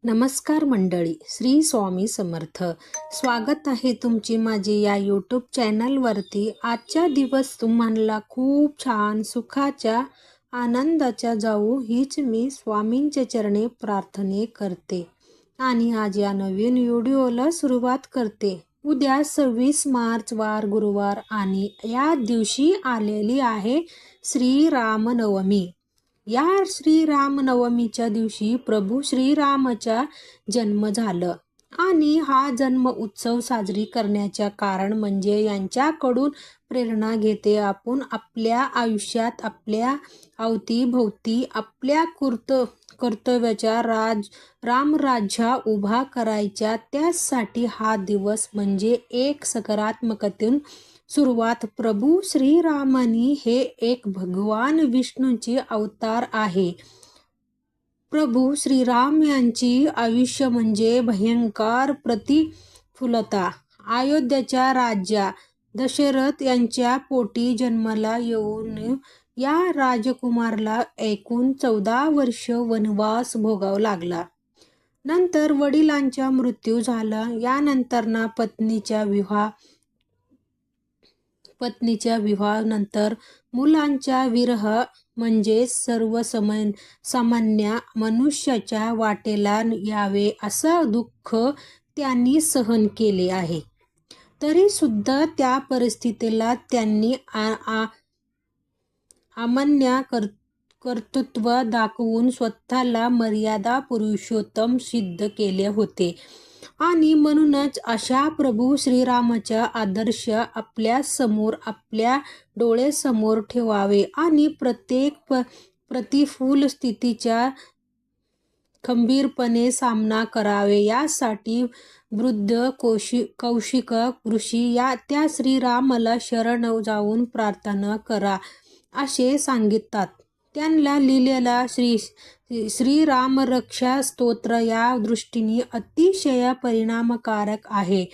नमस्कार मंडळी, श्री स्वामी समर्थ. स्वागत आहे तुमची माझी या यूट्यूब चॅनलवरती. आजचा दिवस तुम्हाला खूप छान सुखाच्या आनंदाच्या जाऊ हीच मी स्वामींच्या चरणी प्रार्थने करते आणि आज या नवीन व्हिडिओला सुरुवात करते. उद्या 26 मार्च वार गुरुवार आणि या दिवशी आलेली आहे श्रीरामनवमी. या श्रीरामनवमीच्या दिवशी प्रभू श्रीरामाचा जन्म झाला आणि हा जन्म उत्सव साजरी करण्याचे कारण म्हणजे यांच्याकडून प्रेरणा घेते आपण आपल्या आयुष्यात आपल्या अवतीभोवती आपल्या कर्तव्याच्या रामराज्य उभा करायचा. त्यासाठी हा दिवस म्हणजे एक सकारात्मकतेतून सुरुवात. प्रभू श्रीरामानी हे एक भगवान विष्णूचे अवतार आहे. प्रभू श्रीराम यांची आयुष्य म्हणजे भयंकर प्रतिफुलता. अयोध्येच्या राजा दशरथ यांच्या पोटी जन्माला येऊन या राजकुमाराला एकूण 14 वर्ष वनवास भोगावा लागला. नंतर वडिलांचा मृत्यू झाला. यानंतर पत्नीच्या विवाहानंतर मुलांचा विरह म्हणजे सामान्य मनुष्याच्या वाटेला यावे असं दुःख त्यांनी सहन केले आहे. तरी सुद्धा त्या परिस्थितीला त्यांनी अमान्य कर्तृत्व दाखवून स्वतःला मर्यादा पुरुषोत्तम सिद्ध केले होते आणि म्हणूनच अशा प्रभू श्रीरामाचा आदर्श आपल्या डोळ्यासमोर ठेवावे आणि प्रत्येक प्रतिकूल स्थितीचा खंबीरपणे सामना करावे. यासाठी वृद्ध कौशिक ऋषी त्या श्रीरामाला शरण जाऊन प्रार्थना करा असे सांगतात. त्यांना लिहिलेला श्रीरामरक्षा स्तोत्र या दृष्टीने अतिशय परिणामकारक आहे.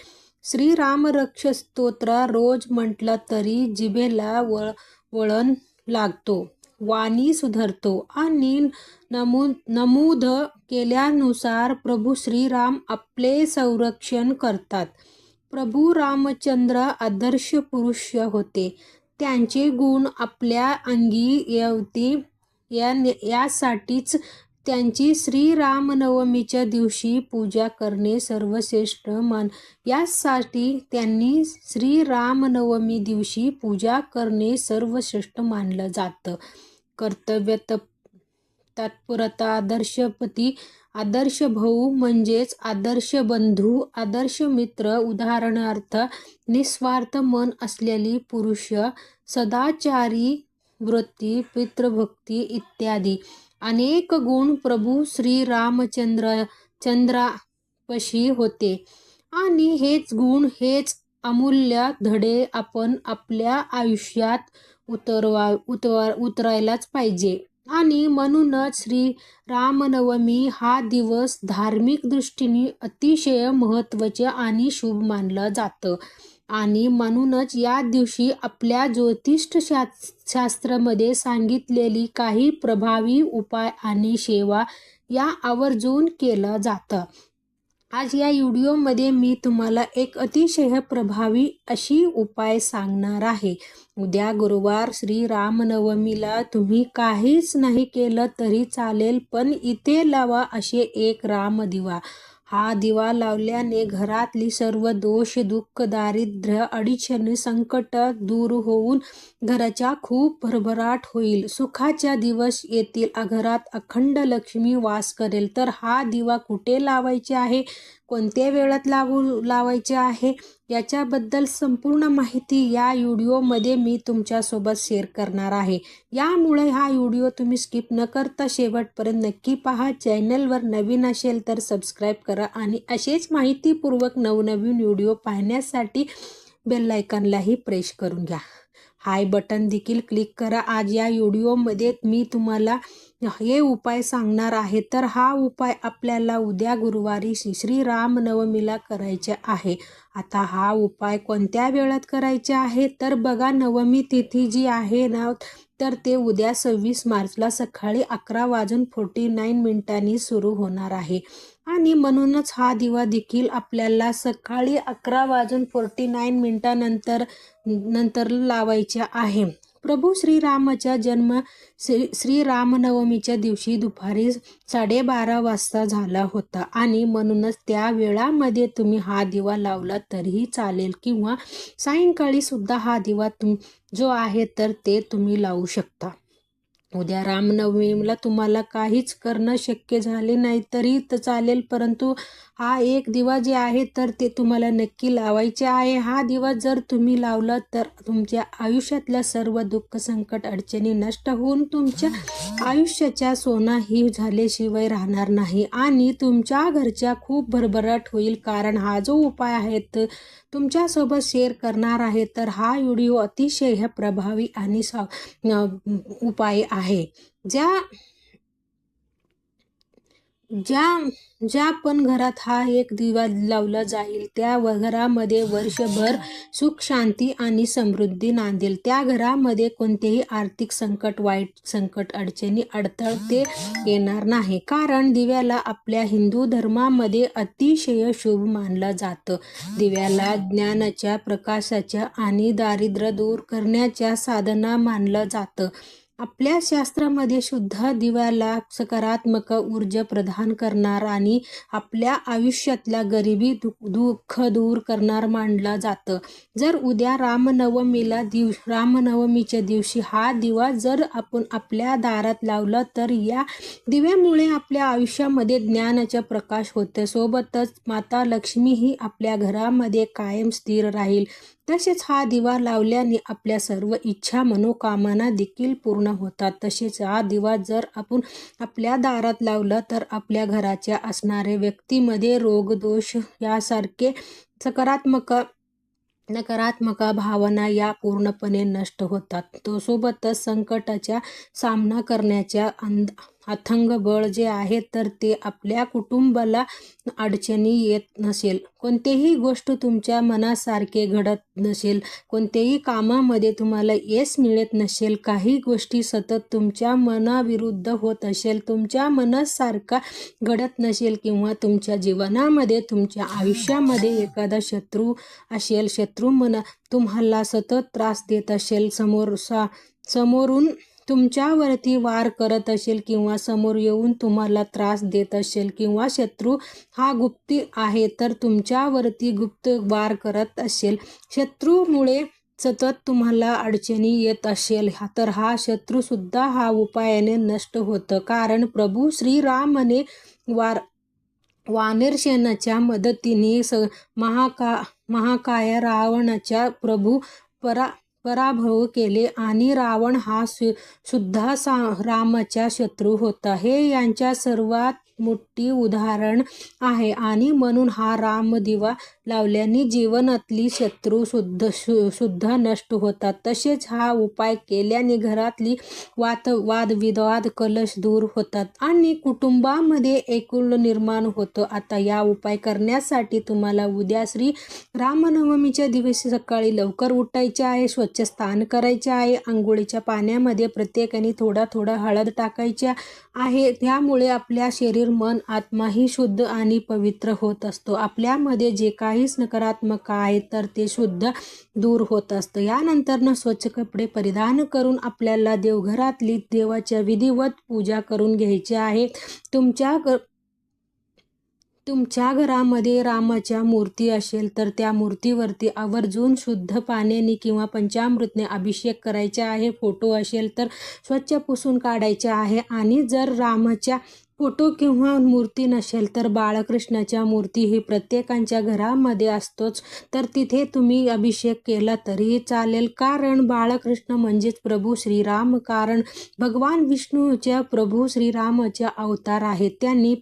श्रीरामरक्षा स्तोत्र रोज म्हटलं तरी जिभेला वळण लागतो, वाणी सुधारतो आणि नमूद केल्यानुसार प्रभू श्रीराम आपले संरक्षण करतात. प्रभू रामचंद्र आदर्श पुरुष होते. त्यांचे गुण आपल्या अंगी यावेत यासाठीच त्यांची श्रीरामनवमीच्या दिवशी पूजा करणे सर्वश्रेष्ठ यासाठी त्यांनी श्रीरामनवमी दिवशी पूजा करणे सर्वश्रेष्ठ मानलं जातं. कर्तव्य तत्परता आदर्श पती आदर्श भाऊ म्हणजेच आदर्श बंधू आदर्श मित्र उदाहरणार्थ निस्वार्थ मन असलेली पुरुष सदाचारी वृत्ती पितृभक्ती इत्यादी अनेक गुण प्रभू श्रीरामचंद्रापाशी होते आणि हेच गुण हेच अमूल्य धडे आपण आपल्या आयुष्यात उतरायलाच पाहिजे. आणि म्हणूनच श्रीरामनवमी हा दिवस धार्मिक दृष्टीने अतिशय महत्त्वाचा आणि शुभ मानला जातं आणि म्हणूनच या दिवशी आपल्या ज्योतिषशास्त्रामध्ये सांगितलेली काही प्रभावी उपाय आणि सेवा या आवर्जून केलं जातं. आज या व्हिडिओमध्ये मी तुम्हाला एक अतिशय प्रभावी अशी उपाय सांगणार आहे. उद्या गुरुवार श्रीरामनवमीला तुम्ही काहीच नाही केलं तरी चालेल, पण इथे लावा असे एक रामदिवा. हा दिवा लावल्याने घरातली सर्व दोष दुःख दारिद्र्य अडचणी संकट दूर होऊन घराच्या खूप भरभराट होईल. सुखाच्या दिवस येतील. घरात अखंड लक्ष्मी वास करेल. तर हा दिवा कुठे लावायचे आहे, कोणत्या वेळात लावायचे आहे याच्याबद्दल संपूर्ण माहिती या व्हिडिओमध्ये मी तुमच्यासोबत शेअर करणार आहे. यामुळे हा व्हिडिओ तुम्ही स्किप न करता शेवटपर्यंत नक्की पहा. चॅनलवर नवीन असेल तर सबस्क्राईब करा आणि असेच माहितीपूर्वक नवनवीन व्हिडिओ पाहण्यासाठी बेल आयकॉनलाही प्रेस करून घ्या. हाय बटन देखील क्लिक करा. आज या व्हिडिओमध्ये मी तुम्हाला हे उपाय सांगणार आहे. तर हा उपाय आपल्याला उद्या गुरुवारी श्री रामनवमीला करायचे आहे. आता हा उपाय कोणत्या वेळात करायचे आहे तर बघा, नवमी तिथी जी आहे ना तर ते उद्या 26 मार्चला सकाळी 11:49 सुरू होणार आहे. आणि म्हणूनच हा दिवा देखील आपल्याला सकाळी 11:49 नंतर लावायचा आहे. प्रभू श्रीरामाचा जन्म श्री रामनवमीच्या दिवशी दुपारी 12:30 वाजता झाला होता आणि म्हणूनच त्या वेळामध्ये तुम्ही हा दिवा लावला तरीही चालेल किंवा सायंकाळी सुद्धा हा दिवा जो आहे तर ते तुम्ही लावू शकता. उद्या रामनवमीला तुम्हाला काहीच करणं शक्य झाले नाही तरी चालेल, परंतु हा एक दिवा जे आहे तर ते तुम्हाला नक्की लावायचे आहे. हा दिवा जर तुम्ही लावला तर तुमच्या आयुष्यातल्या सर्व दुःख संकट अडचणी नष्ट होऊन तुमच्या आयुष्याच्या सोना ही झाल्याशिवाय राहणार नाही आणि तुमच्या घरच्या खूप भरभराट होईल. कारण हा जो उपाय आहे तुमच्यासोबत शेअर करणार आहे तर हा व्हिडिओ अतिशय प्रभावी आणि उपाय आहे. ज्या पण घरात हा एक दिवा लावला जाईल त्या घरामध्ये वर्षभर सुख शांती आणि समृद्धी नांदेल. त्या घरामध्ये कोणतेही आर्थिक संकट, वाईट संकट, अडचणी, अडथळे येणार नाही. कारण दिव्याला आपल्या हिंदू धर्मामध्ये अतिशय शुभ मानलं जातं. दिव्याला ज्ञानाच्या, प्रकाशाच्या आणि दारिद्र्य दूर करण्याच्या साधना मानलं जातं. आपल्या शास्त्रामध्ये सुद्धा दिव्याला सकारात्मक ऊर्जा प्रदान करणार आणि आपल्या आयुष्यातल्या गरिबी, दुःख दूर करणार मानलं जातं. जर उद्या रामनवमीच्या दिवशी हा दिवा जर आपण आपल्या दारात लावला तर या दिव्यामुळे आपल्या आयुष्यामध्ये ज्ञानाचा प्रकाश होतो. सोबतच माता लक्ष्मी ही आपल्या घरामध्ये कायम स्थिर राहील. तसेच हा दिवा लावल्याने आपल्या सर्व इच्छा, मनोकामना देखील पूर्ण होतात. तसेच हा दिवा जर आपण आपल्या दारात लावला तर आपल्या घराच्या असणाऱ्या व्यक्तीमध्ये रोग, दोष यासारखे नकारात्मक भावना या पूर्णपणे नष्ट होतात. तो सोबतच संकटाचा सामना करण्याच्या अथंग बळ जे आहे तर ते आपल्या कुटुंबाला अडचणी येत नसेल, कोणतीही गोष्ट तुमच्या मनासारखे घडत नसेल, कोणत्याही कामामध्ये तुम्हाला यश मिळत नसेल, काही गोष्टी सतत तुमच्या मनाविरुद्ध होत असेल, तुमच्या मनासारखा घडत नसेल किंवा तुमच्या जीवनामध्ये, तुमच्या आयुष्यामध्ये एखादा शत्रू असेल, तुम्हाला सतत त्रास देत असेल, समोरून तुमच्यावरती वार करत असेल किंवा समोर येऊन तुम्हाला त्रास देत असेल किंवा शत्रू हा गुप्ती आहे तर तुमच्यावरती गुप्त वार करत असेल, शत्रूमुळे सतत तुम्हाला अडचणी येत असेल तर हा शत्रू सुद्धा हा उपायाने नष्ट होतं. कारण प्रभू श्रीरामने वानरसेनाच्या मदतीने महाकाय रावणाच्या पराभव केले आणि रावण हा सुद्धा रामाचा शत्रू होता. हे यांच्या सर्वात मोठी उदाहरण आहे आणि म्हणून हा रामदिवा लावल्याने जीवनातली शत्रू सुद्धा नष्ट होतात. तसेच हा उपाय केल्याने घरातली वादविवाद, कलश दूर होतात आणि कुटुंबामध्ये एकुलता निर्माण होतं. आता या उपाय करण्यासाठी तुम्हाला उद्या श्री रामनवमीच्या दिवशी सकाळी लवकर उठायचे आहे, स्वच्छ स्नान करायचे आहे, अंघोळीच्या पाण्यामध्ये प्रत्येकाने थोडा हळद टाकायच्या आहे. त्यामुळे आपल्या शरीर, मन, आत्माही शुद्ध आणि पवित्र होत असतो. आपल्यामध्ये जे काही नकारात्मक आहे तर ते शुद्ध दूर होत असतं. यानंतर स्वच्छ कपडे परिधान करून आपल्याला देवघरातली देवाच्या विधिवत पूजा करून घ्यायची आहे. तुमच्या घरामध्ये रामाच्या मूर्ती असेल तर त्या मूर्तीवरती आवर्जून शुद्ध पाण्याने किंवा पंचामृतने अभिषेक करायचा आहे. फोटो असेल तर स्वच्छ पुसून काढायचे आहे आणि जर रामाच्या फोटो किंवा मूर्ती नसेल तर बाळकृष्णाच्या मूर्ती ही प्रत्येकाच्या घरामध्ये असतोच, तर तिथे तुम्ही अभिषेक केला तरीही चालेल. कारण बाळकृष्ण म्हणजेच प्रभू श्रीराम, कारण भगवान विष्णूच्या प्रभू श्रीरामाचा अवतार आहे. त्यांनी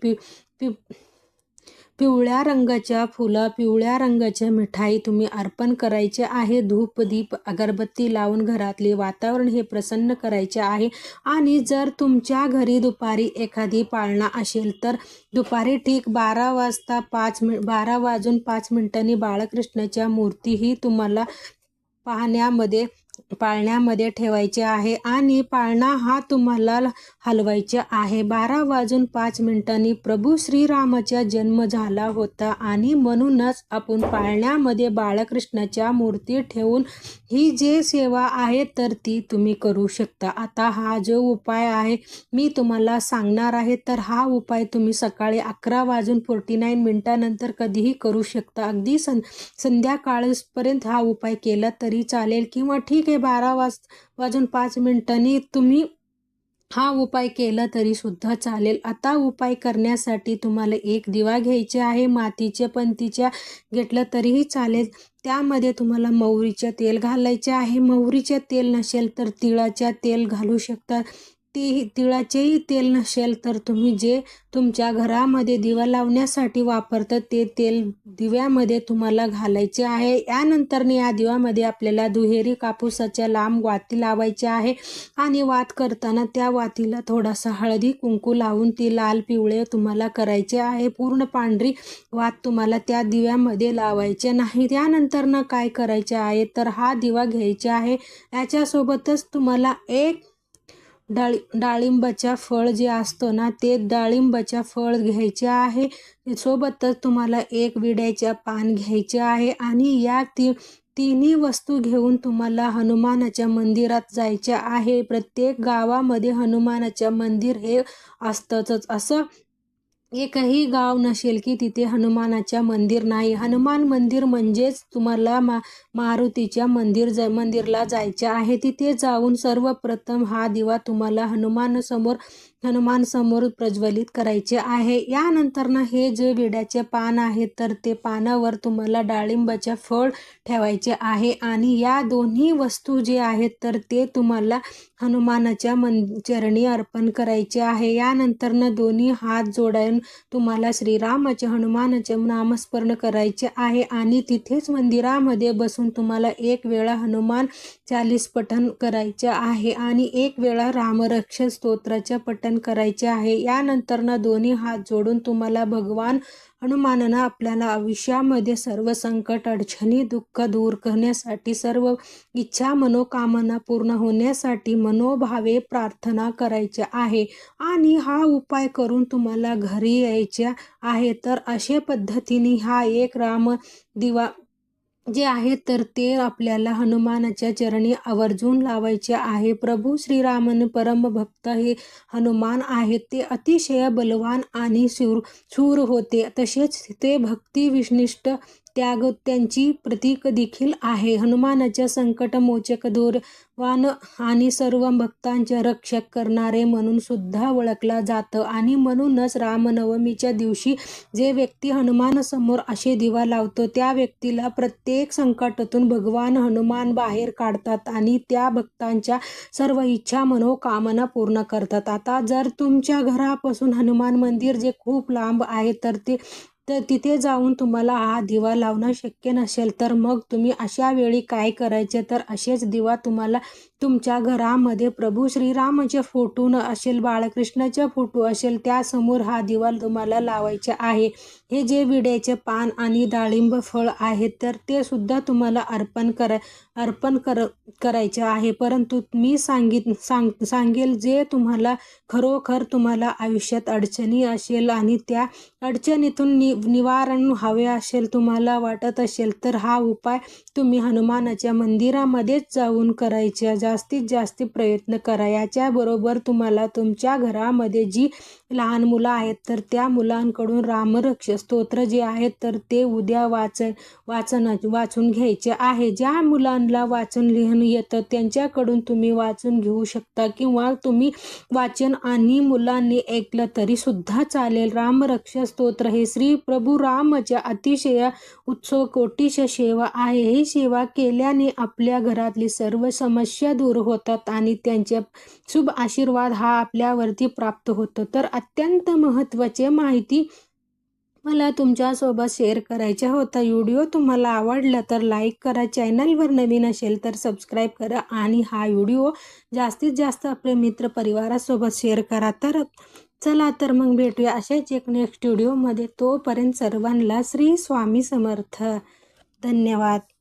पिवळ्या रंगाच्या फुलं, पिवळ्या रंगाच्या मिठाई तुम्ही अर्पण करायचे आहे. धूप दीप अगरबत्ती लावून घरातले वातावरण हे प्रसन्न करायचे आहे. आणि जर तुमच्या घरी दुपारी एखादी पाळणा असेल तर दुपारी ठीक 12 वाजून 5 मिनिटांनी बाळकृष्णाच्या मूर्तीही तुम्हाला पाळण्यामध्ये ठेवायचे आहे आणि पाळणा हा तुम्हाला हलवायचा आहे. 12 वाजून 5 मिनिटांनी प्रभू श्रीरामाचा जन्म झाला होता आणि म्हणूनच आपण पाळण्यामध्ये बाळकृष्णाच्या मूर्ती ठेवून ही जे सेवा आहे तर ती तुम्ही करू शकता. आता हा जो उपाय आहे मी तुम्हाला सांगणार आहे तर हा उपाय तुम्ही सकाळी 11 वाजून 49 मिनिटानंतर कधीही करू शकता. अगदी संध्याकाळपर्यंत हा उपाय केला तरी चालेल किंवा ठीक आहे 12 वाजून 5 मिनिटांनी तुम्ही हा उपाय केला तरी सुद्धा चालेल. आता उपाय करण्यासाठी तुम्हाला एक दिवा घ्यायचे आहे. मातीच्या पंतीच्या घेतलं तरीही चालेल. त्यामध्ये तुम्हाला मोहरीचे तेल घालायचे आहे. मोहरीचे तेल नसेल तर तिळाचे तेल घालू शकता. तिळाचेही तेल नसेल तर तुम्ही जे तुमच्या घरामध्ये दिवा लावण्यासाठी वापरतात ते तेल दिव्यामध्ये तुम्हाला घालायचे आहे. यानंतर या दिव्यामध्ये आपल्याला दुहेरी कापूसाच्या लांब वाती लावायच्या आहे आणि वात करताना त्या वातीला थोडासा हळदी कुंकू लावून ती लाल पिवळे तुम्हाला करायचे आहे. पूर्ण पांढरी वात तुम्हाला त्या दिव्यामध्ये लावायचे नाही. त्यानंतर काय करायचे आहे तर हा दिवा घ्यायचा आहे. याच्यासोबतच तुम्हाला एक डाळिंबाच्या फळ जे असतं ना ते डाळिंबाच्या फळ घ्यायचे आहे. सोबतच तुम्हाला एक विड्याचे पान घ्यायचे आहे आणि या तिन्ही वस्तू घेऊन तुम्हाला हनुमानाच्या मंदिरात जायचे आहे. प्रत्येक गावामध्ये हनुमानाच्या मंदिर हे असतंच. असं एकही गाव नसेल की तिथे हनुमानाच्या मंदिर नाही. हनुमान मंदिर म्हणजेच तुम्हाला मारुतीच्या मंदिरला जायचे आहे. तिथे जाऊन सर्वप्रथम हा दिवा तुम्हाला हनुमान समोर प्रज्वलित करायचे आहे. यानंतर हे जे विड्याचे पान आहे तर ते पानावर तुम्हाला डाळिंबाचे फळ ठेवायचे आहे आणि या दोन्ही वस्तू जे आहेत तर ते तुम्हाला हनुमानाच्या चरणी अर्पण करायचे आहे. यानंतर दोन्ही हात जोडून तुम्हाला श्रीरामाचे हनुमानाचे नामस्मरण करायचे आहे आणि तिथेच मंदिरामध्ये बसून तुम्हाला एक वेळा हनुमान चालीस पठण करायचे आहे आणि एक वेळा रामरक्ष स्तोत्राचे पठण करायचे आहे. यानंतर दोन्ही हात जोडून तुम्हाला भगवान हनुमानानं आपल्याला आयुष्यामध्ये सर्व संकट अडचणी दुःख दूर करण्यासाठी सर्व इच्छा मनोकामना पूर्ण होण्यासाठी मनोभावे प्रार्थना करायच्या आहे आणि हा उपाय करून तुम्हाला घरी यायचे आहे. तर अशा पद्धतीने हा एक राम दिवा जे आहे तर ते आपल्याला हनुमानाच्या चरणी आवर्जून लावायचे आहे. प्रभू श्रीरामन परमभक्त हे हनुमान आहेत. ते अतिशय बलवान आणि शूर होते. तसेच ते भक्ती विनिष्ठ त्याग त्यांची प्रतीक देखील आहे. हनुमानाच्या संकट मोचक दूरवान आणि सर्व भक्तांचे रक्षक करणारे म्हणून सुद्धा ओळखला जातं आणि म्हणूनच रामनवमीच्या दिवशी जे व्यक्ती हनुमानासमोर असे दिवा लावतो त्या व्यक्तीला प्रत्येक संकटातून भगवान हनुमान बाहेर काढतात आणि त्या भक्तांच्या सर्व इच्छा मनोकामना पूर्ण करतात. आता जर तुमच्या घरापासून हनुमान मंदिर जे खूप लांब आहे तर तिथे जाऊन तुम्हाला हा दिवा लावणं शक्य नसेल तर मग तुम्ही अशा वेळी काय करायचे तर असेच दिवा तुम्हाला तुमच्या घरामध्ये प्रभू श्रीरामाचे फोटो असेल, बाळकृष्णाचा फोटो असेल त्यासमोर हा दिवा तुम्हाला लावायचे आहे. हे जे विड्याचे पान आणि डाळिंब फळ आहे तर ते सुद्धा तुम्हाला अर्पण करायचे आहे. परंतु मी सांगेल जे तुम्हाला खरोखर तुम्हाला आयुष्यात अडचणी असेल आणि त्या अडचणीतून निवारण हवे असेल तुम्हाला वाटत असेल तर हा उपाय तुम्ही हनुमानाच्या मंदिरामध्येच जाऊन करायचा जास्तीत जास्त प्रयत्न करा. याच्याबरोबर तुम्हाला तुमच्या घरामध्ये जी लहान मुलं आहेत तर त्या मुलांकडून रामरक्ष स्तोत्र जे आहेत तर ते उद्या वाचून घ्यायचे आहे. ज्या मुलांना वाचन लिहिणं येतं त्यांच्याकडून तुम्ही वाचून घेऊ शकता किंवा तुम्ही वाचन आणि मुलांनी ऐकलं तरी सुद्धा चालेल. रामरक्ष स्तोत्र हे श्री प्रभू रामाच्या अतिशय उत्सव कोटीश सेवा आहे. ही सेवा केल्याने आपल्या घरातली सर्व समस्या दूर होतात आणि त्यांचे शुभ आशीर्वाद हा आपल्यावरती प्राप्त होतो. तर अत्यंत महत्त्वाची माहिती मला तुमच्यासोबत शेअर करायचा होता. व्हिडिओ तुम्हाला आवडला तर लाईक करा, चॅनलवर नवीन असेल तर सबस्क्राईब करा आणि हा व्हिडिओ जास्तीत जास्त आपले मित्र परिवारासोबत शेअर करा. तर चला तर मग भेटूया अशाच एक नेक्स्ट व्हिडिओमध्ये. तोपर्यंत सर्वांना श्री स्वामी समर्थ. धन्यवाद.